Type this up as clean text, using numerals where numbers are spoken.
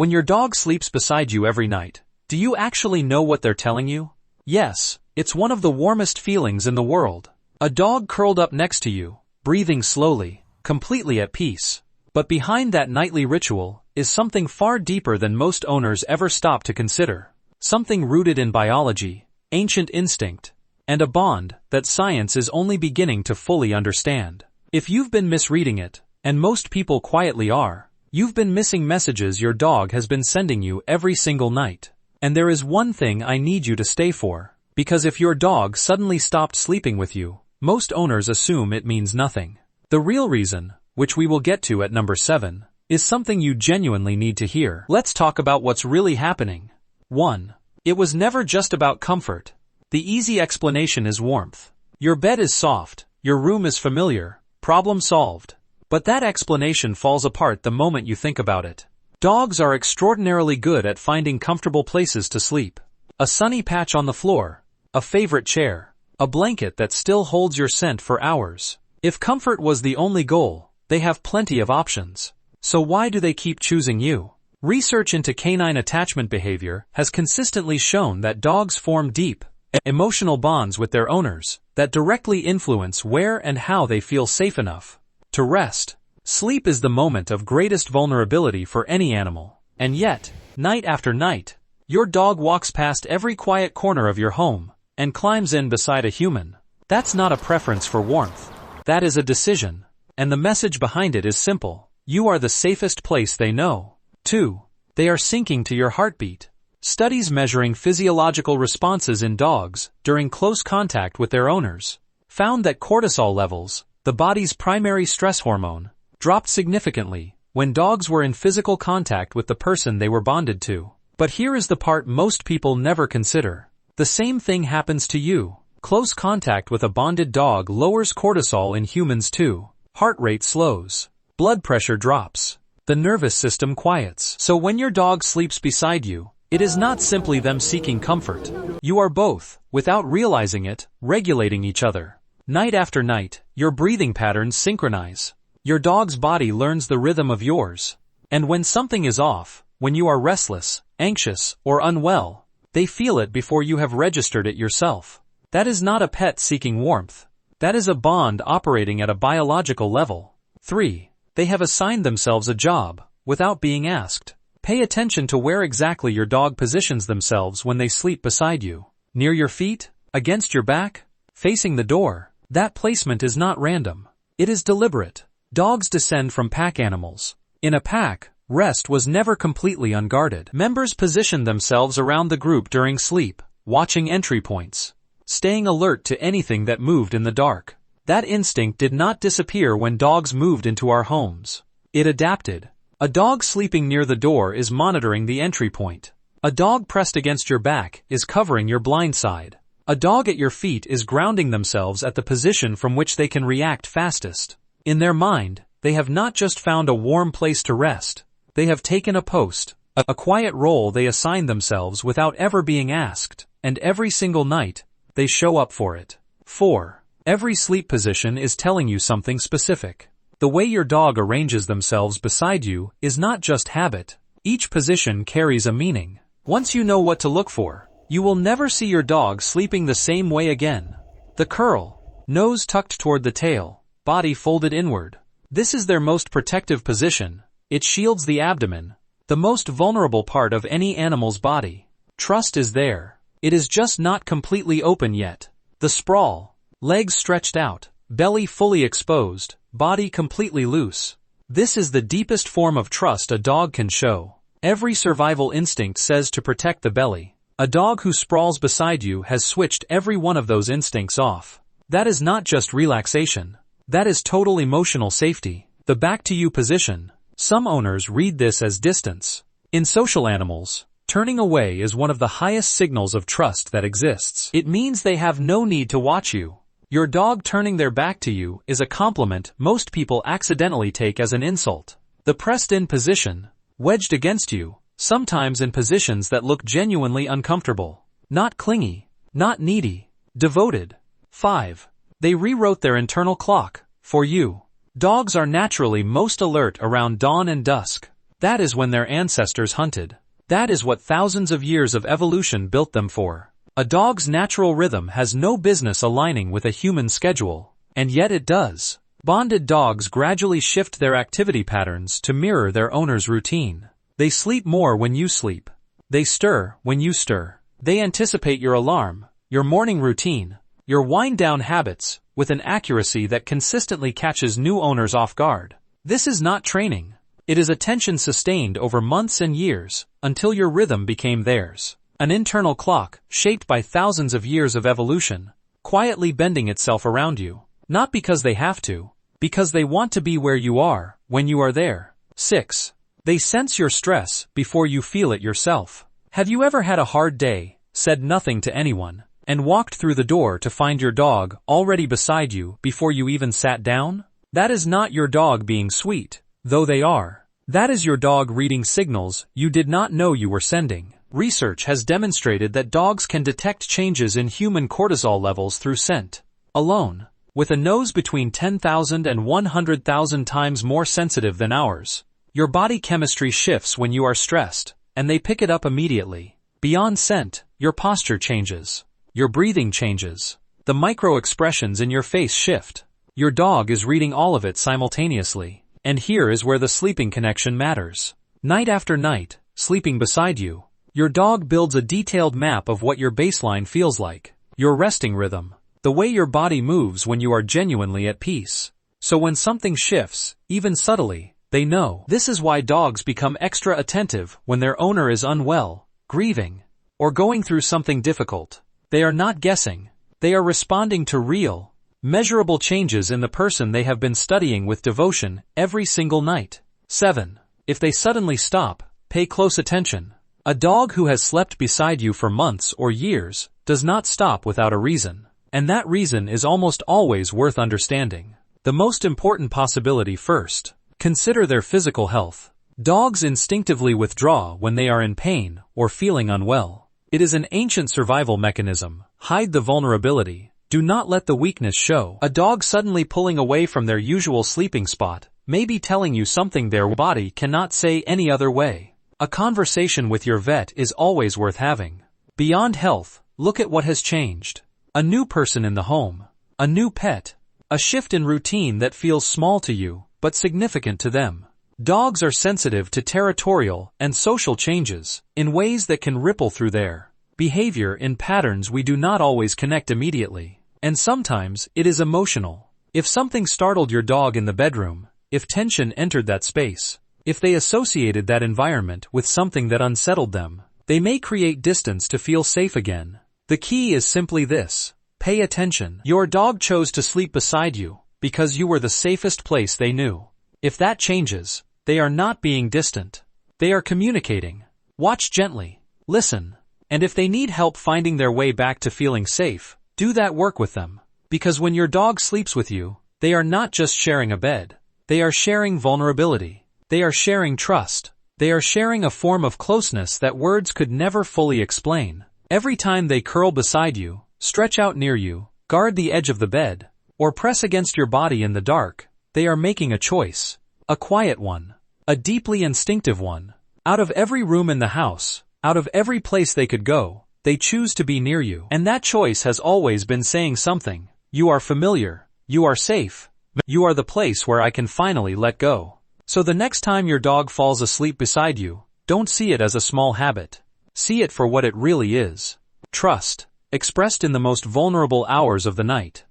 When your dog sleeps beside you every night, do you actually know what they're telling you? Yes, it's one of the warmest feelings in the world. A dog curled up next to you, breathing slowly, completely at peace. But behind that nightly ritual is something far deeper than most owners ever stop to consider. Something rooted in biology, ancient instinct, and a bond that science is only beginning to fully understand. If you've been misreading it, and most people quietly are, you've been missing messages your dog has been sending you every single night. And there is one thing I need you to stay for, because if your dog suddenly stopped sleeping with you, most owners assume it means nothing. The real reason, which we will get to at number 7, is something you genuinely need to hear. Let's talk about what's really happening. 1. It was never just about comfort. The easy explanation is warmth. Your bed is soft, your room is familiar, problem solved. But that explanation falls apart the moment you think about it. Dogs are extraordinarily good at finding comfortable places to sleep. A sunny patch on the floor, a favorite chair, a blanket that still holds your scent for hours. If comfort was the only goal, they have plenty of options. So why do they keep choosing you? Research into canine attachment behavior has consistently shown that dogs form deep, emotional bonds with their owners that directly influence where and how they feel safe enough to rest. Sleep is the moment of greatest vulnerability for any animal. And yet, night after night, your dog walks past every quiet corner of your home and climbs in beside a human. That's not a preference for warmth. That is a decision. And the message behind it is simple. You are the safest place they know. 2. They are syncing to your heartbeat. Studies measuring physiological responses in dogs during close contact with their owners found that cortisol levels, the body's primary stress hormone, dropped significantly when dogs were in physical contact with the person they were bonded to. But here is the part most people never consider. The same thing happens to you. Close contact with a bonded dog lowers cortisol in humans too. Heart rate slows. Blood pressure drops. The nervous system quiets. So when your dog sleeps beside you, it is not simply them seeking comfort. You are both, without realizing it, regulating each other. Night after night, your breathing patterns synchronize. Your dog's body learns the rhythm of yours. And when something is off, when you are restless, anxious, or unwell, they feel it before you have registered it yourself. That is not a pet seeking warmth. That is a bond operating at a biological level. 3. They have assigned themselves a job, without being asked. Pay attention to where exactly your dog positions themselves when they sleep beside you. Near your feet? Against your back? Facing the door? That placement is not random. It is deliberate. Dogs descend from pack animals. In a pack, rest was never completely unguarded. Members positioned themselves around the group during sleep, watching entry points, staying alert to anything that moved in the dark. That instinct did not disappear when dogs moved into our homes. It adapted. A dog sleeping near the door is monitoring the entry point. A dog pressed against your back is covering your blind side. A dog at your feet is grounding themselves at the position from which they can react fastest. In their mind, they have not just found a warm place to rest. They have taken a post, a quiet role they assign themselves without ever being asked, and every single night, they show up for it. 4. Every sleep position is telling you something specific. The way your dog arranges themselves beside you is not just habit. Each position carries a meaning. Once you know what to look for, you will never see your dog sleeping the same way again. The curl, nose tucked toward the tail, body folded inward. This is their most protective position. It shields the abdomen, the most vulnerable part of any animal's body. Trust is there. It is just not completely open yet. The sprawl, legs stretched out, belly fully exposed, body completely loose. This is the deepest form of trust a dog can show. Every survival instinct says to protect the belly. A dog who sprawls beside you has switched every one of those instincts off. That is not just relaxation. That is total emotional safety. The back-to-you position. Some owners read this as distance. In social animals, turning away is one of the highest signals of trust that exists. It means they have no need to watch you. Your dog turning their back to you is a compliment most people accidentally take as an insult. The pressed-in position, wedged against you, sometimes in positions that look genuinely uncomfortable. Not clingy, not needy, devoted. 5. They rewrote their internal clock, for you. Dogs are naturally most alert around dawn and dusk. That is when their ancestors hunted. That is what thousands of years of evolution built them for. A dog's natural rhythm has no business aligning with a human schedule, and yet it does. Bonded dogs gradually shift their activity patterns to mirror their owner's routine. They sleep more when you sleep. They stir when you stir. They anticipate your alarm, your morning routine, your wind-down habits, with an accuracy that consistently catches new owners off guard. This is not training. It is attention sustained over months and years, until your rhythm became theirs. An internal clock, shaped by thousands of years of evolution, quietly bending itself around you. Not because they have to, because they want to be where you are, when you are there. 6. They sense your stress before you feel it yourself. Have you ever had a hard day, said nothing to anyone, and walked through the door to find your dog already beside you before you even sat down? That is not your dog being sweet, though they are. That is your dog reading signals you did not know you were sending. Research has demonstrated that dogs can detect changes in human cortisol levels through scent alone. With a nose between 10,000 and 100,000 times more sensitive than ours, your body chemistry shifts when you are stressed, and they pick it up immediately. Beyond scent, your posture changes. Your breathing changes. The micro-expressions in your face shift. Your dog is reading all of it simultaneously. And here is where the sleeping connection matters. Night after night, sleeping beside you, your dog builds a detailed map of what your baseline feels like. Your resting rhythm. The way your body moves when you are genuinely at peace. So when something shifts, even subtly, they know. This is why dogs become extra attentive when their owner is unwell, grieving, or going through something difficult. They are not guessing. They are responding to real, measurable changes in the person they have been studying with devotion every single night. 7. If they suddenly stop, pay close attention. A dog who has slept beside you for months or years does not stop without a reason. And that reason is almost always worth understanding. The most important possibility first. Consider their physical health. Dogs instinctively withdraw when they are in pain or feeling unwell. It is an ancient survival mechanism. Hide the vulnerability. Do not let the weakness show. A dog suddenly pulling away from their usual sleeping spot may be telling you something their body cannot say any other way. A conversation with your vet is always worth having. Beyond health, look at what has changed. A new person in the home. A new pet. A shift in routine that feels small to you, but significant to them. Dogs are sensitive to territorial and social changes in ways that can ripple through their behavior in patterns we do not always connect immediately. And sometimes it is emotional. If something startled your dog in the bedroom, if tension entered that space, if they associated that environment with something that unsettled them, they may create distance to feel safe again. The key is simply this. Pay attention. Your dog chose to sleep beside you because you were the safest place they knew. If that changes, they are not being distant. They are communicating. Watch gently. Listen. And if they need help finding their way back to feeling safe, do that work with them. Because when your dog sleeps with you, they are not just sharing a bed. They are sharing vulnerability. They are sharing trust. They are sharing a form of closeness that words could never fully explain. Every time they curl beside you, stretch out near you, guard the edge of the bed, or press against your body in the dark, they are making a choice. A quiet one. A deeply instinctive one. Out of every room in the house, out of every place they could go, they choose to be near you. And that choice has always been saying something. You are familiar. You are safe. You are the place where I can finally let go. So the next time your dog falls asleep beside you, don't see it as a small habit. See it for what it really is. Trust, expressed in the most vulnerable hours of the night.